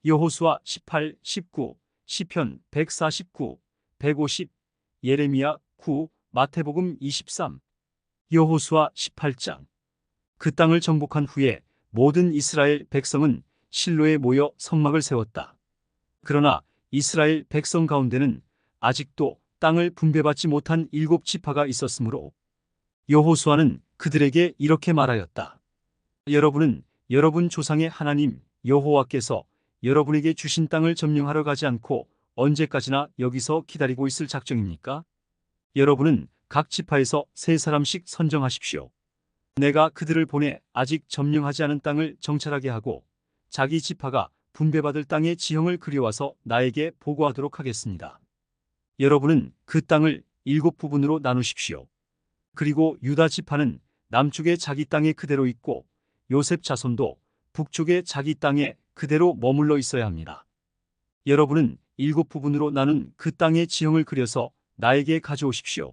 여호수아 18, 19, 시편 149, 150, 예레미야 9, 마태복음 23. 여호수아 18장. 그 땅을 정복한 후에 모든 이스라엘 백성은 실로에 모여 성막을 세웠다. 그러나 이스라엘 백성 가운데는 아직도 땅을 분배받지 못한 7지파가 있었으므로 여호수아는 그들에게 이렇게 말하였다. 여러분은 여러분 조상의 하나님 여호와께서 여러분에게 주신 땅을 점령하러 가지 않고 언제까지나 여기서 기다리고 있을 작정입니까? 여러분은 각 지파에서 3사람씩 선정하십시오. 내가 그들을 보내 아직 점령하지 않은 땅을 정찰하게 하고 자기 지파가 분배받을 땅의 지형을 그려와서 나에게 보고하도록 하겠습니다. 여러분은 그 땅을 7부분으로 나누십시오. 그리고 유다 지파는 남쪽에 자기 땅에 그대로 있고 요셉 자손도 북쪽에 자기 땅에 그대로 머물러 있어야 합니다. 여러분은 7부분으로 나눈 그 땅의 지형을 그려서 나에게 가져오십시오.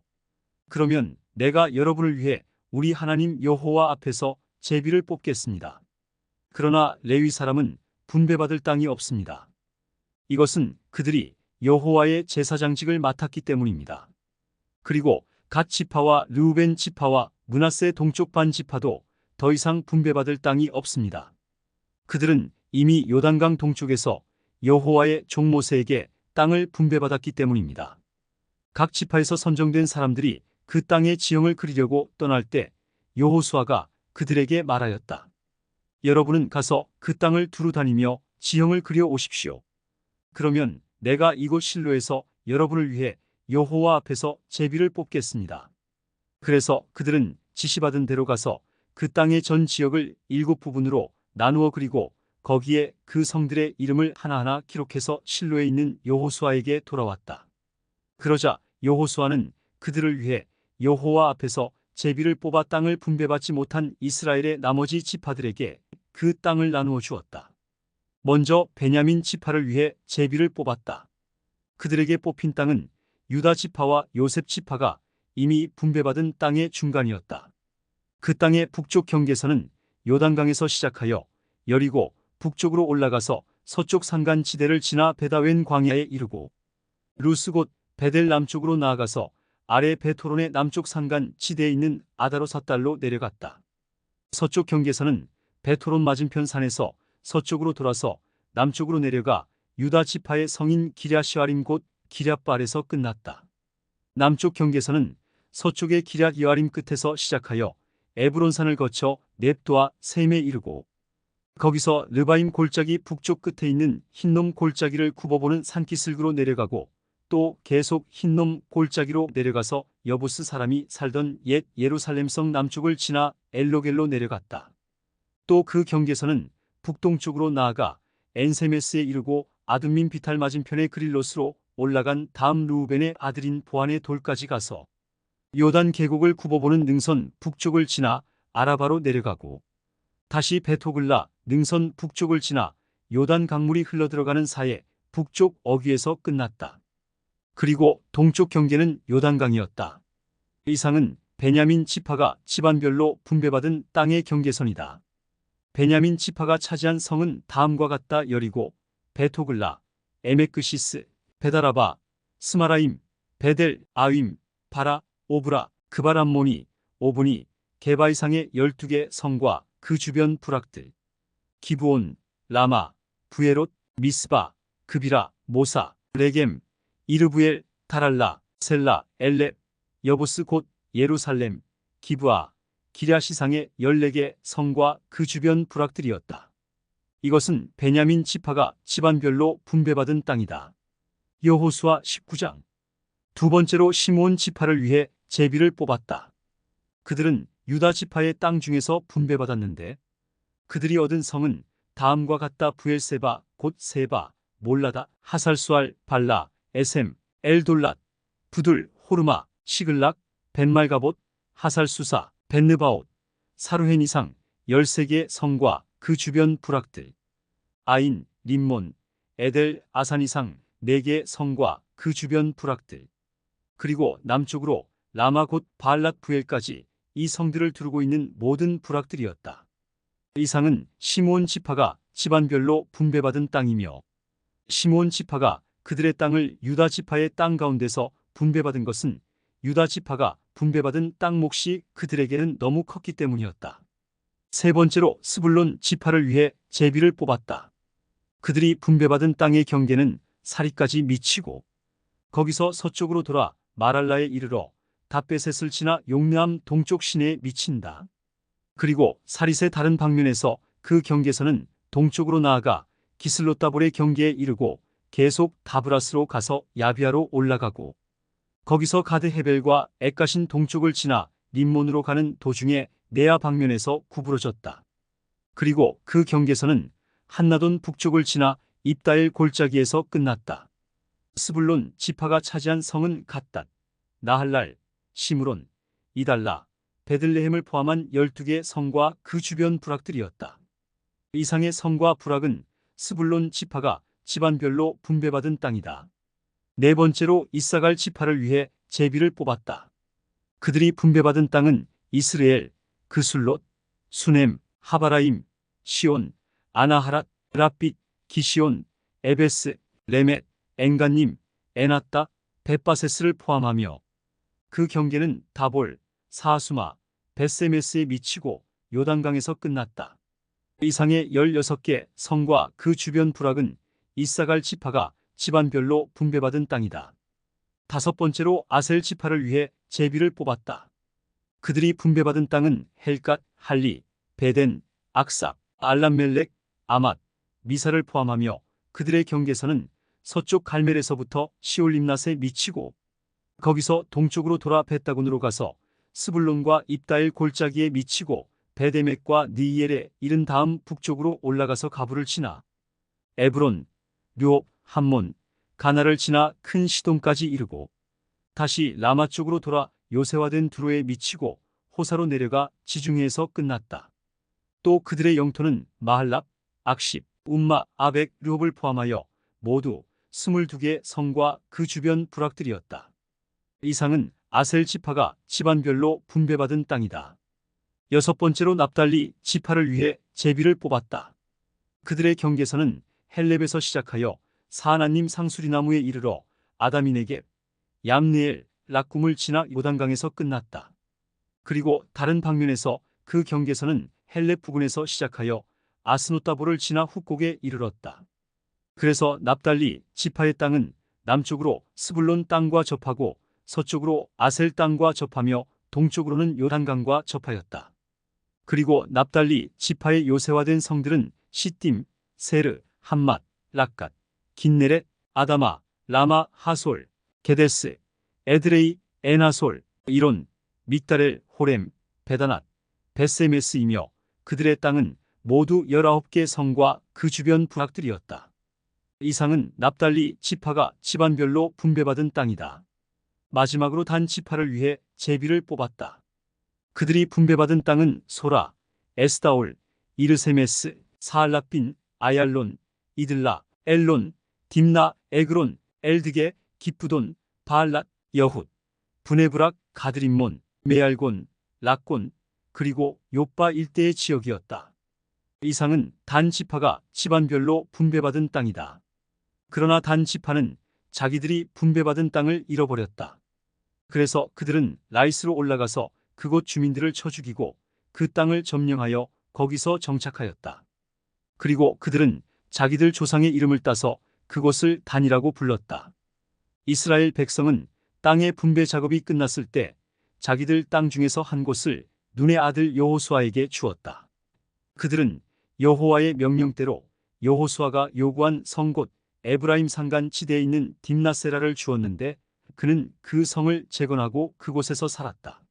그러면 내가 여러분을 위해 우리 하나님 여호와 앞에서 제비를 뽑겠습니다. 그러나 레위 사람은 분배받을 땅이 없습니다. 이것은 그들이 여호와의 제사장직을 맡았기 때문입니다. 그리고 갓 지파와 르우벤 지파와 므낫세 동쪽 반 지파도 더 이상 분배받을 땅이 없습니다. 그들은 이미 요단강 동쪽에서 여호와의 종 모세에게 땅을 분배받았기 때문입니다. 각 지파에서 선정된 사람들이 그 땅의 지형을 그리려고 떠날 때 여호수아가 그들에게 말하였다. 여러분은 가서 그 땅을 두루 다니며 지형을 그려 오십시오. 그러면 내가 이곳 실로에서 여러분을 위해 여호와 앞에서 제비를 뽑겠습니다. 그래서 그들은 지시받은 대로 가서 그 땅의 전 지역을 7부분으로 나누어 그리고 거기에 그 성들의 이름을 하나하나 기록해서 실로에 있는 여호수아에게 돌아왔다. 그러자 여호수아는 그들을 위해 여호와 앞에서 제비를 뽑아 땅을 분배받지 못한 이스라엘의 나머지 지파들에게 그 땅을 나누어 주었다. 먼저 베냐민 지파를 위해 제비를 뽑았다. 그들에게 뽑힌 땅은 유다 지파와 요셉 지파가 이미 분배받은 땅의 중간이었다. 그 땅의 북쪽 경계선은 요단강에서 시작하여 여리고 북쪽으로 올라가서 서쪽 산간 지대를 지나 베다웬 광야에 이르고 루스 곧 베델 남쪽으로 나아가서 아래 베토론의 남쪽 산간 지대에 있는 아다로삿달로 내려갔다. 서쪽 경계선은 베토론 맞은편 산에서 서쪽으로 돌아서 남쪽으로 내려가 유다 지파의 성인 기랴시아림 곧 기랴발에서 끝났다. 남쪽 경계선은 서쪽의 기랴이아림 끝에서 시작하여 에브론산을 거쳐 넵도아 셈에 이르고 거기서 르바임 골짜기 북쪽 끝에 있는 흰놈 골짜기를 굽어보는 산기슭으로 내려가고 또 계속 흰놈 골짜기로 내려가서 여부스 사람이 살던 옛 예루살렘성 남쪽을 지나 엘로겔로 내려갔다. 또 그 경계선은 북동쪽으로 나아가 엔세메스에 이르고 아둠민 비탈 맞은편의 그릴로스로 올라간 다음 르우벤의 아들인 보안의 돌까지 가서 요단 계곡을 굽어보는 능선 북쪽을 지나 아라바로 내려가고 다시 베토글라 능선 북쪽을 지나 요단 강물이 흘러들어가는 사이에 북쪽 어귀에서 끝났다. 그리고 동쪽 경계는 요단강이었다. 이상은 베냐민 지파가 집안별로 분배받은 땅의 경계선이다. 베냐민 지파가 차지한 성은 다음과 같다. 여리고, 베토글라, 에메크시스, 베다라바, 스마라임, 베델, 아윈, 바라, 오브라, 그바람모니, 오브니, 게바이상의 12개 성과 그 주변 부락들, 기브온, 라마, 부에롯, 미스바, 그비라, 모사, 레겜, 이르부엘, 다랄라, 셀라, 엘렙, 여보스 곧 예루살렘, 기브아, 기랴시상의 14개 성과 그 주변 부락들이었다. 이것은 베냐민 지파가 집안별로 분배받은 땅이다. 여호수아 19장. 두 번째로 시므온 지파를 위해 제비를 뽑았다. 그들은 유다 지파의 땅 중에서 분배받았는데 그들이 얻은 성은 다음과 같다. 부엘세바, 곧 세바, 몰라다, 하살수알, 발라, 에셈, 엘돌랏, 부둘, 호르마, 시글락, 벤말가봇, 하살수사, 벤느바옷, 사루헨이상 13개 성과 그 주변 부락들, 아인, 림몬, 에델, 아산이상 4개 성과 그 주변 부락들, 그리고 남쪽으로 라마 곧 바알랏 부엘까지 이 성들을 두르고 있는 모든 부락들이었다. 이상은 시므온 지파가 집안별로 분배받은 땅이며 시므온 지파가 그들의 땅을 유다 지파의 땅 가운데서 분배받은 것은 유다 지파가 분배받은 땅 몫이 그들에게는 너무 컸기 때문이었다. 세 번째로 스불론 지파를 위해 제비를 뽑았다. 그들이 분배받은 땅의 경계는 사리까지 미치고 거기서 서쪽으로 돌아 마랄라에 이르러 다베셋을 지나 용내암 동쪽 시내에 미친다. 그리고 사릿의 다른 방면에서 그 경계선은 동쪽으로 나아가 기슬롯다볼의 경계에 이르고 계속 다브라스로 가서 야비아로 올라가고 거기서 가드 헤벨과 엣가신 동쪽을 지나 림몬으로 가는 도중에 네아 방면에서 구부러졌다. 그리고 그 경계선은 한나돈 북쪽을 지나 입다엘 골짜기에서 끝났다. 스불론 지파가 차지한 성은 갓닷, 나할랄, 시므론, 이달라, 베들레헴을 포함한 12개 성과 그 주변 부락들이었다. 이상의 성과 부락은 스불론 지파가 집안별로 분배받은 땅이다. 네 번째로 이사갈 지파를 위해 제비를 뽑았다. 그들이 분배받은 땅은 이스라엘, 그술롯, 수넴, 하바라임, 시온, 아나하랏, 랍빗, 기시온, 에베스, 레멧, 엔간님, 에나따, 벳바세스를 포함하며 그 경계는 다볼, 사수마, 벳세메스에 미치고 요단강에서 끝났다. 이상의 16개 성과 그 주변 부락은 이사갈 지파가 집안별로 분배받은 땅이다. 다섯 번째로 아셀 지파를 위해 제비를 뽑았다. 그들이 분배받은 땅은 헬갓, 할리, 베덴, 악삽, 알람멜렉, 아맛, 미사를 포함하며 그들의 경계선은 서쪽 갈멜에서부터 시올림낫에 미치고 거기서 동쪽으로 돌아 벳다군으로 가서 스불론과 입다엘 골짜기에 미치고 베데멕과 니엘에 이른 다음 북쪽으로 올라가서 가부를 지나 에브론, 류옵, 함몬, 가나를 지나 큰 시돈까지 이르고 다시 라마 쪽으로 돌아 요새화된 두로에 미치고 호사로 내려가 지중해에서 끝났다. 또 그들의 영토는 마할랍, 악십, 움마, 아벡, 류옵을 포함하여 모두 22개 성과 그 주변 부락들이었다. 이상은 아셀 지파가 집안별로 분배받은 땅이다. 여섯 번째로 납달리 지파를 위해 제비를 뽑았다. 그들의 경계선은 헬렙에서 시작하여 사하나님 상수리나무에 이르러 아다미네게, 얌느엘, 락꿈을 지나 요단강에서 끝났다. 그리고 다른 방면에서 그 경계선은 헬렙 부근에서 시작하여 아스노타볼을 지나 훅곡에 이르렀다. 그래서 납달리 지파의 땅은 남쪽으로 스불론 땅과 접하고 서쪽으로 아셀 땅과 접하며 동쪽으로는 요단강과 접하였다. 그리고 납달리 지파의 요새화된 성들은 시딤, 세르, 함맛, 락갓, 긴네렛, 아다마, 라마, 하솔, 게데스, 에드레이, 에나솔, 이론, 믹다렐, 호렘, 베다낫, 벳세메스이며 그들의 땅은 모두 19개 성과 그 주변 부락들이었다. 이상은 납달리 지파가 집안별로 분배받은 땅이다. 마지막으로 단 지파를 위해 제비를 뽑았다. 그들이 분배받은 땅은 소라, 에스다올, 이르세메스, 사알라빈, 아얄론, 이들라, 엘론, 딥나, 에그론, 엘드게, 기프돈, 바알랏, 여훗, 브네브락, 가드림몬, 메알곤, 락곤, 그리고 요빠 일대의 지역이었다. 이상은 단 지파가 집안별로 분배받은 땅이다. 그러나 단 지파는 자기들이 분배받은 땅을 잃어버렸다. 그래서 그들은 라이스로 올라가서 그곳 주민들을 쳐 죽이고 그 땅을 점령하여 거기서 정착하였다. 그리고 그들은 자기들 조상의 이름을 따서 그곳을 단이라고 불렀다. 이스라엘 백성은 땅의 분배 작업이 끝났을 때 자기들 땅 중에서 한 곳을 눈의 아들 여호수아에게 주었다. 그들은 여호와의 명령대로 여호수아가 요구한 성 곧 에브라임 산간 지대에 있는 딥나세라를 주었는데 그는 그 성을 재건하고 그곳에서 살았다.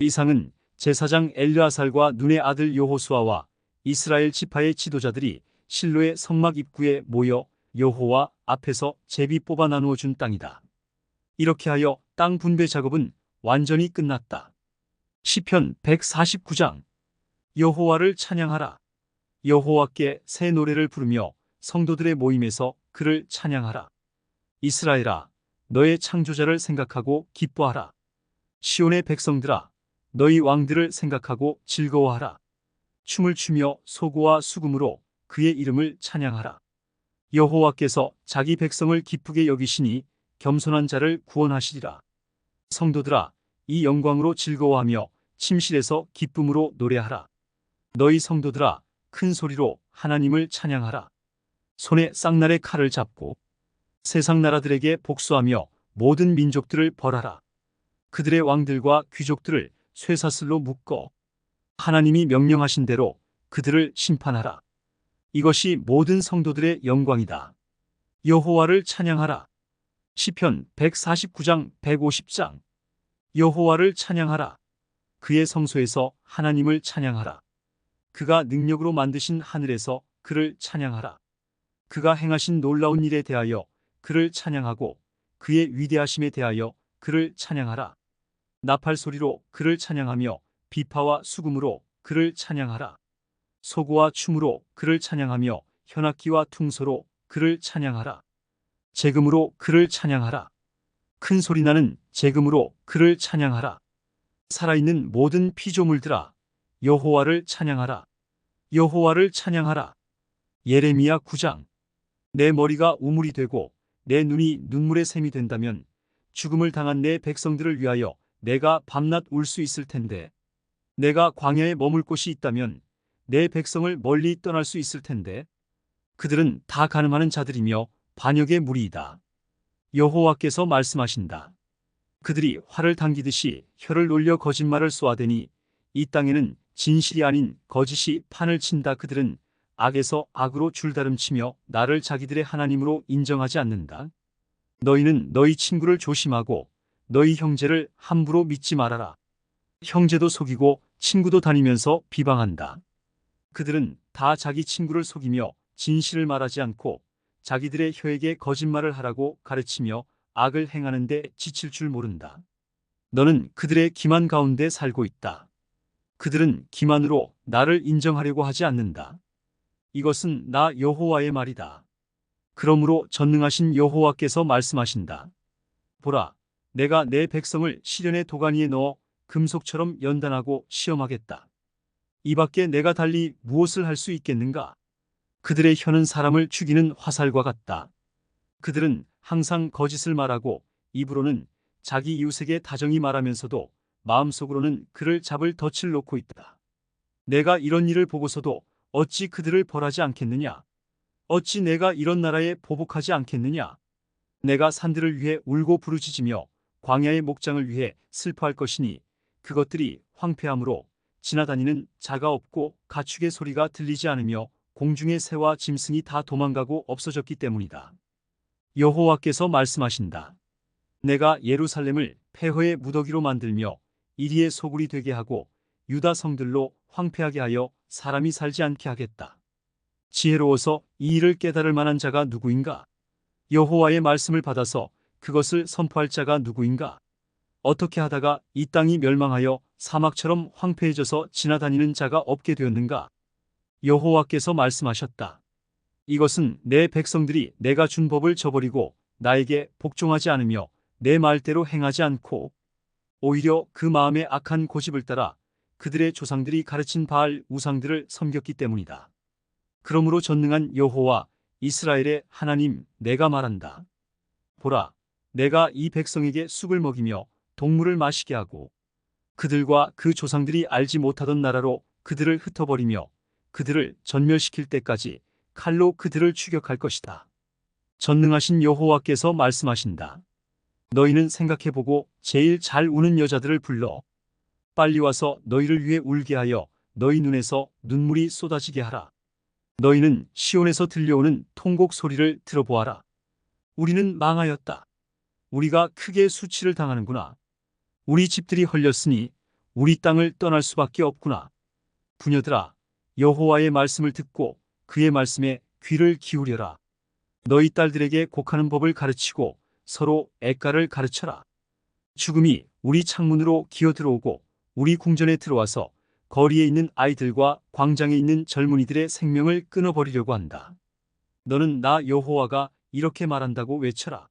이상은 제사장 엘르아살과 눈의 아들 여호수아와 이스라엘 지파의 지도자들이 실로의 성막 입구에 모여 여호와 앞에서 제비 뽑아 나누어 준 땅이다. 이렇게 하여 땅 분배 작업은 완전히 끝났다. 시편 149장. 여호와를 찬양하라. 여호와께 새 노래를 부르며 성도들의 모임에서 그를 찬양하라. 이스라엘아, 너의 창조자를 생각하고 기뻐하라. 시온의 백성들아, 너희 왕들을 생각하고 즐거워하라. 춤을 추며 소고와 수금으로 그의 이름을 찬양하라. 여호와께서 자기 백성을 기쁘게 여기시니 겸손한 자를 구원하시리라. 성도들아, 이 영광으로 즐거워하며 침실에서 기쁨으로 노래하라. 너희 성도들아, 큰 소리로 하나님을 찬양하라. 손에 쌍날의 칼을 잡고 세상 나라들에게 복수하며 모든 민족들을 벌하라. 그들의 왕들과 귀족들을 쇠사슬로 묶어 하나님이 명령하신 대로 그들을 심판하라. 이것이 모든 성도들의 영광이다. 여호와를 찬양하라. 시편 149장 150장. 여호와를 찬양하라. 그의 성소에서 하나님을 찬양하라. 그가 능력으로 만드신 하늘에서 그를 찬양하라. 그가 행하신 놀라운 일에 대하여 그를 찬양하고 그의 위대하심에 대하여 그를 찬양하라. 나팔 소리로 그를 찬양하며 비파와 수금으로 그를 찬양하라. 소고와 춤으로 그를 찬양하며 현악기와 퉁소로 그를 찬양하라. 재금으로 그를 찬양하라. 큰 소리 나는 재금으로 그를 찬양하라. 살아있는 모든 피조물들아, 여호와를 찬양하라. 여호와를 찬양하라. 예레미야 9장. 내 머리가 우물이 되고 내 눈이 눈물의 샘이 된다면 죽음을 당한 내 백성들을 위하여 내가 밤낮 울 수 있을 텐데, 내가 광야에 머물 곳이 있다면 내 백성을 멀리 떠날 수 있을 텐데, 그들은 다 간음하는 자들이며 반역의 무리이다. 여호와께서 말씀하신다. 그들이 활을 당기듯이 혀를 놀려 거짓말을 쏘아대니 이 땅에는 진실이 아닌 거짓이 판을 친다. 그들은 악에서 악으로 줄다름치며 나를 자기들의 하나님으로 인정하지 않는다. 너희는 너희 친구를 조심하고 너희 형제를 함부로 믿지 말아라. 형제도 속이고 친구도 다니면서 비방한다. 그들은 다 자기 친구를 속이며 진실을 말하지 않고 자기들의 혀에게 거짓말을 하라고 가르치며 악을 행하는데 지칠 줄 모른다. 너는 그들의 기만 가운데 살고 있다. 그들은 기만으로 나를 인정하려고 하지 않는다. 이것은 나 여호와의 말이다. 그러므로 전능하신 여호와께서 말씀하신다. 보라, 내가 내 백성을 시련의 도가니에 넣어 금속처럼 연단하고 시험하겠다. 이 밖에 내가 달리 무엇을 할 수 있겠는가? 그들의 혀는 사람을 죽이는 화살과 같다. 그들은 항상 거짓을 말하고 입으로는 자기 이웃에게 다정히 말하면서도 마음속으로는 그를 잡을 덫을 놓고 있다. 내가 이런 일을 보고서도 어찌 그들을 벌하지 않겠느냐? 어찌 내가 이런 나라에 보복하지 않겠느냐? 내가 산들을 위해 울고 부르짖으며 광야의 목장을 위해 슬퍼할 것이니 그것들이 황폐함으로 지나다니는 자가 없고 가축의 소리가 들리지 않으며 공중의 새와 짐승이 다 도망가고 없어졌기 때문이다. 여호와께서 말씀하신다. 내가 예루살렘을 폐허의 무더기로 만들며 이리의 소굴이 되게 하고 유다 성들로 황폐하게 하여 사람이 살지 않게 하겠다. 지혜로워서 이 일을 깨달을 만한 자가 누구인가? 여호와의 말씀을 받아서 그것을 선포할 자가 누구인가? 어떻게 하다가 이 땅이 멸망하여 사막처럼 황폐해져서 지나다니는 자가 없게 되었는가? 여호와께서 말씀하셨다. 이것은 내 백성들이 내가 준 법을 저버리고 나에게 복종하지 않으며 내 말대로 행하지 않고 오히려 그 마음에 악한 고집을 따라 그들의 조상들이 가르친 바알 우상들을 섬겼기 때문이다. 그러므로 전능한 여호와 이스라엘의 하나님 내가 말한다. 보라, 내가 이 백성에게 쑥을 먹이며 동물을 마시게 하고 그들과 그 조상들이 알지 못하던 나라로 그들을 흩어버리며 그들을 전멸시킬 때까지 칼로 그들을 추격할 것이다. 전능하신 여호와께서 말씀하신다. 너희는 생각해보고 제일 잘 우는 여자들을 불러 빨리 와서 너희를 위해 울게 하여 너희 눈에서 눈물이 쏟아지게 하라. 너희는 시온에서 들려오는 통곡 소리를 들어보아라. 우리는 망하였다. 우리가 크게 수치를 당하는구나. 우리 집들이 헐렸으니 우리 땅을 떠날 수밖에 없구나. 부녀들아, 여호와의 말씀을 듣고 그의 말씀에 귀를 기울여라. 너희 딸들에게 곡하는 법을 가르치고 서로 애가를 가르쳐라. 죽음이 우리 창문으로 기어들어오고 우리 궁전에 들어와서 거리에 있는 아이들과 광장에 있는 젊은이들의 생명을 끊어버리려고 한다. 너는 나 여호와가 이렇게 말한다고 외쳐라.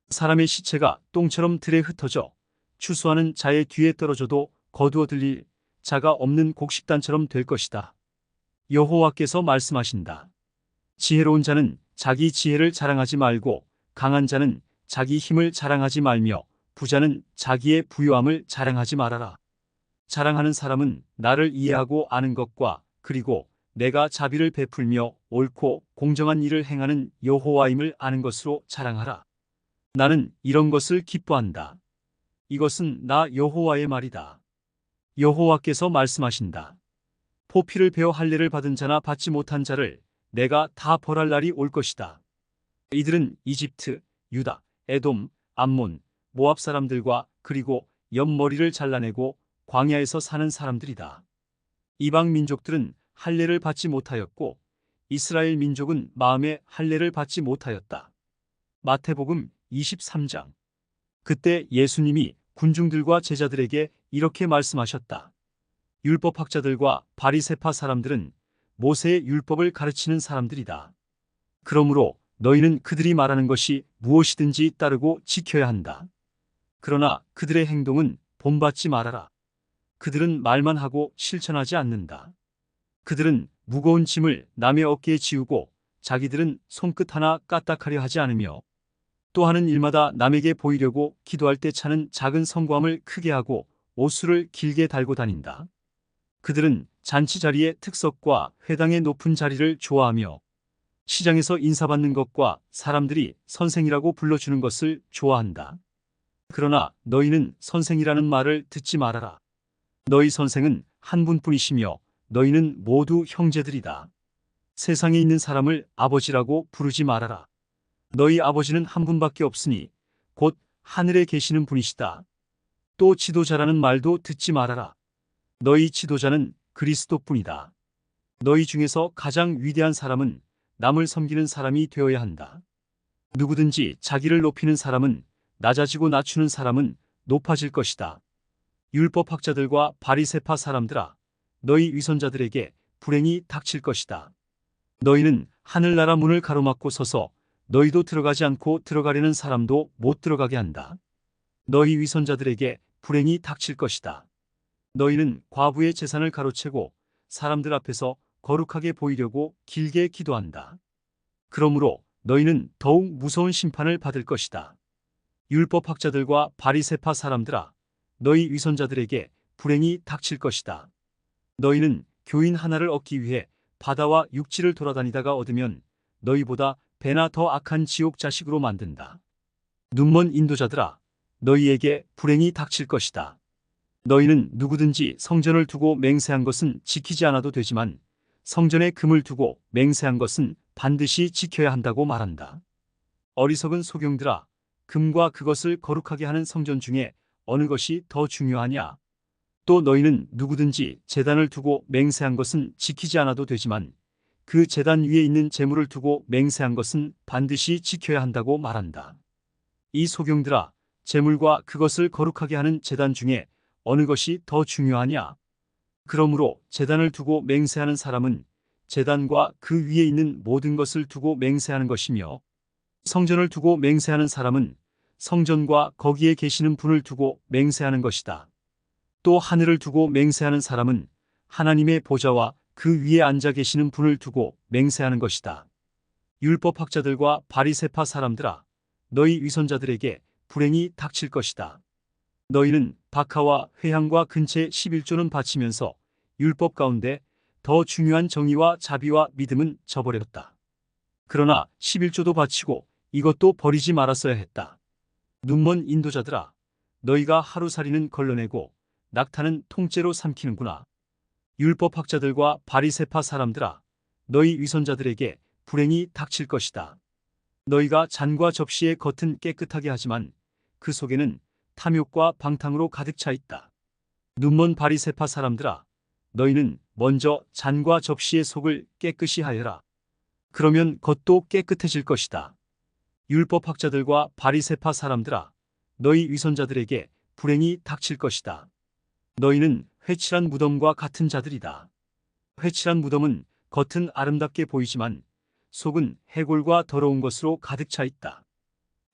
사람의 시체가 똥처럼 들에 흩어져 추수하는 자의 뒤에 떨어져도 거두어 들릴 자가 없는 곡식단처럼 될 것이다. 여호와께서 말씀하신다. 지혜로운 자는 자기 지혜를 자랑하지 말고 강한 자는 자기 힘을 자랑하지 말며 부자는 자기의 부유함을 자랑하지 말아라. 자랑하는 사람은 나를 이해하고 아는 것과 그리고 내가 자비를 베풀며 옳고 공정한 일을 행하는 여호와임을 아는 것으로 자랑하라. 나는 이런 것을 기뻐한다. 이것은 나 여호와의 말이다. 여호와께서 말씀하신다. 포피를 베어 할례를 받은 자나 받지 못한 자를 내가 다 벌할 날이 올 것이다. 이들은 이집트, 유다, 에돔, 암몬, 모압 사람들과 그리고 옆머리를 잘라내고 광야에서 사는 사람들이다. 이방 민족들은 할례를 받지 못하였고 이스라엘 민족은 마음에 할례를 받지 못하였다. 마태복음 23장. 그때 예수님이 군중들과 제자들에게 이렇게 말씀하셨다. 율법학자들과 바리새파 사람들은 모세의 율법을 가르치는 사람들이다. 그러므로 너희는 그들이 말하는 것이 무엇이든지 따르고 지켜야 한다. 그러나 그들의 행동은 본받지 말아라. 그들은 말만 하고 실천하지 않는다. 그들은 무거운 짐을 남의 어깨에 지우고 자기들은 손끝 하나 까딱하려 하지 않으며 또 하는 일마다 남에게 보이려고 기도할 때 차는 작은 성과함을 크게 하고 옷수를 길게 달고 다닌다. 그들은 잔치 자리의 특석과 회당의 높은 자리를 좋아하며 시장에서 인사받는 것과 사람들이 선생이라고 불러주는 것을 좋아한다. 그러나 너희는 선생이라는 말을 듣지 말아라. 너희 선생은 한 분뿐이시며 너희는 모두 형제들이다. 세상에 있는 사람을 아버지라고 부르지 말아라. 너희 아버지는 한 분밖에 없으니 곧 하늘에 계시는 분이시다. 또 지도자라는 말도 듣지 말아라. 너희 지도자는 그리스도뿐이다. 너희 중에서 가장 위대한 사람은 남을 섬기는 사람이 되어야 한다. 누구든지 자기를 높이는 사람은 낮아지고 낮추는 사람은 높아질 것이다. 율법학자들과 바리새파 사람들아, 너희 위선자들에게 불행이 닥칠 것이다. 너희는 하늘나라 문을 가로막고 서서 너희도 들어가지 않고 들어가려는 사람도 못 들어가게 한다. 너희 위선자들에게 불행이 닥칠 것이다. 너희는 과부의 재산을 가로채고 사람들 앞에서 거룩하게 보이려고 길게 기도한다. 그러므로 너희는 더욱 무서운 심판을 받을 것이다. 율법학자들과 바리새파 사람들아, 너희 위선자들에게 불행이 닥칠 것이다. 너희는 교인 하나를 얻기 위해 바다와 육지를 돌아다니다가 얻으면 너희보다 배나 더 악한 지옥 자식으로 만든다. 눈먼 인도자들아, 너희에게 불행이 닥칠 것이다. 너희는 누구든지 성전을 두고 맹세한 것은 지키지 않아도 되지만 성전에 금을 두고 맹세한 것은 반드시 지켜야 한다고 말한다. 어리석은 소경들아, 금과 그것을 거룩하게 하는 성전 중에 어느 것이 더 중요하냐? 또 너희는 누구든지 제단을 두고 맹세한 것은 지키지 않아도 되지만 그 제단 위에 있는 제물을 두고 맹세한 것은 반드시 지켜야 한다고 말한다. 이 소경들아, 제물과 그것을 거룩하게 하는 제단 중에 어느 것이 더 중요하냐? 그러므로 제단을 두고 맹세하는 사람은 제단과 그 위에 있는 모든 것을 두고 맹세하는 것이며 성전을 두고 맹세하는 사람은 성전과 거기에 계시는 분을 두고 맹세하는 것이다. 또 하늘을 두고 맹세하는 사람은 하나님의 보좌와 그 위에 앉아 계시는 분을 두고 맹세하는 것이다. 율법학자들과 바리새파 사람들아, 너희 위선자들에게 불행이 닥칠 것이다. 너희는 박하와 회향과 근채 11조는 바치면서 율법 가운데 더 중요한 정의와 자비와 믿음은 저버렸다. 그러나 11조도 바치고 이것도 버리지 말았어야 했다. 눈먼 인도자들아, 너희가 하루살이는 걸러내고 낙타는 통째로 삼키는구나. 율법학자들과 바리새파 사람들아, 너희 위선자들에게 불행이 닥칠 것이다. 너희가 잔과 접시의 겉은 깨끗하게 하지만 그 속에는 탐욕과 방탕으로 가득 차 있다. 눈먼 바리새파 사람들아, 너희는 먼저 잔과 접시의 속을 깨끗이 하여라. 그러면 겉도 깨끗해질 것이다. 율법학자들과 바리새파 사람들아, 너희 위선자들에게 불행이 닥칠 것이다. 너희는 회칠한 무덤과 같은 자들이다. 회칠한 무덤은 겉은 아름답게 보이지만 속은 해골과 더러운 것으로 가득 차 있다.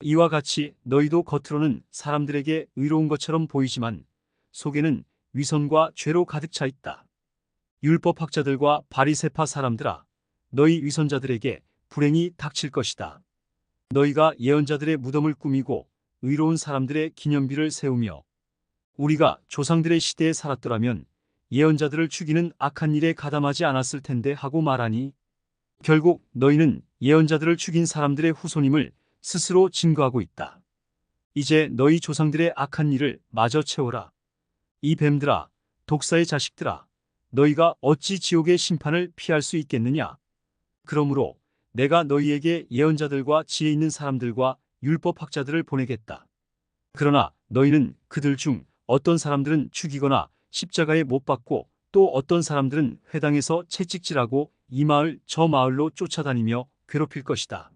이와 같이 너희도 겉으로는 사람들에게 의로운 것처럼 보이지만 속에는 위선과 죄로 가득 차 있다. 율법학자들과 바리새파 사람들아, 너희 위선자들에게 불행이 닥칠 것이다. 너희가 예언자들의 무덤을 꾸미고 의로운 사람들의 기념비를 세우며 우리가 조상들의 시대에 살았더라면 예언자들을 죽이는 악한 일에 가담하지 않았을 텐데 하고 말하니 결국 너희는 예언자들을 죽인 사람들의 후손임을 스스로 증거하고 있다. 이제 너희 조상들의 악한 일을 마저 채워라. 이 뱀들아, 독사의 자식들아, 너희가 어찌 지옥의 심판을 피할 수 있겠느냐? 그러므로 내가 너희에게 예언자들과 지혜 있는 사람들과 율법학자들을 보내겠다. 그러나 너희는 그들 중 어떤 사람들은 죽이거나 십자가에 못 박고 또 어떤 사람들은 회당에서 채찍질하고 이 마을 저 마을로 쫓아다니며 괴롭힐 것이다.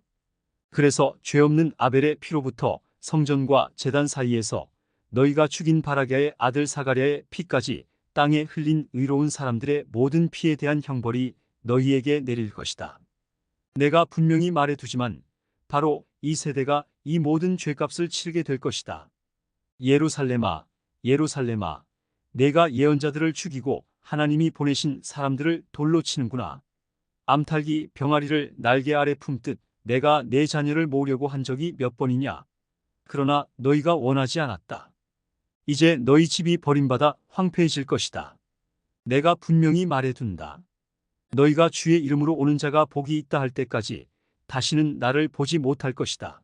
그래서 죄 없는 아벨의 피로부터 성전과 제단 사이에서 너희가 죽인 바라기아의 아들 사가랴의 피까지 땅에 흘린 의로운 사람들의 모든 피에 대한 형벌이 너희에게 내릴 것이다. 내가 분명히 말해두지만 바로 이 세대가 이 모든 죄값을 치르게 될 것이다. 예루살렘아, 예루살렘아, 내가 예언자들을 죽이고 하나님이 보내신 사람들을 돌로 치는구나. 암탉이 병아리를 날개 아래 품듯 내가 내 자녀를 모으려고 한 적이 몇 번이냐. 그러나 너희가 원하지 않았다. 이제 너희 집이 버림받아 황폐해질 것이다. 내가 분명히 말해둔다. 너희가 주의 이름으로 오는 자가 복이 있다 할 때까지 다시는 나를 보지 못할 것이다.